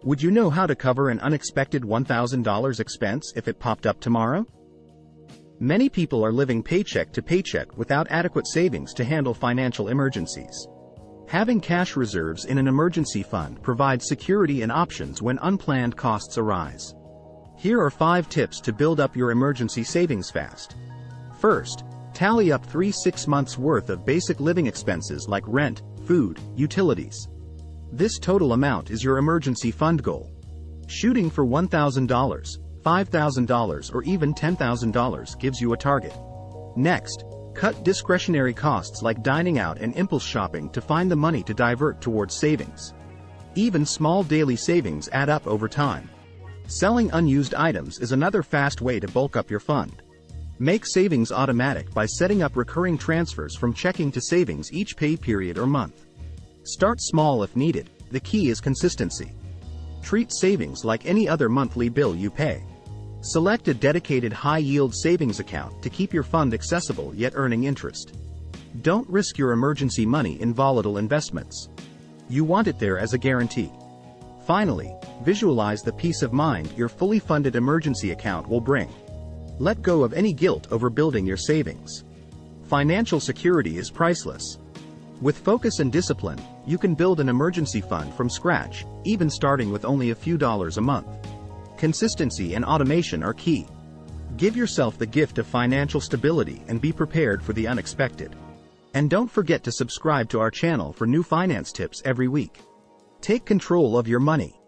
Would you know how to cover an unexpected $1,000 expense if it popped up tomorrow? Many people are living paycheck to paycheck without adequate savings to handle financial emergencies. Having cash reserves in an emergency fund provides security and options when unplanned costs arise. Here are 5 tips to build up your emergency savings fast. First, tally up 3-6 months worth of basic living expenses like rent, food, utilities. This total amount is your emergency fund goal. Shooting for $1,000, $5,000 or even $10,000 gives you a target. Next, cut discretionary costs like dining out and impulse shopping to find the money to divert towards savings. Even small daily savings add up over time. Selling unused items is another fast way to bulk up your fund. Make savings automatic by setting up recurring transfers from checking to savings each pay period or month. Start small if needed, the key is consistency. Treat savings like any other monthly bill you pay. Select a dedicated high-yield savings account to keep your fund accessible yet earning interest. Don't risk your emergency money in volatile investments. You want it there as a guarantee. Finally, visualize the peace of mind your fully funded emergency account will bring. Let go of any guilt over building your savings. Financial security is priceless. With focus and discipline, you can build an emergency fund from scratch, even starting with only a few dollars a month. Consistency and automation are key. Give yourself the gift of financial stability and be prepared for the unexpected. And don't forget to subscribe to our channel for new finance tips every week. Take control of your money.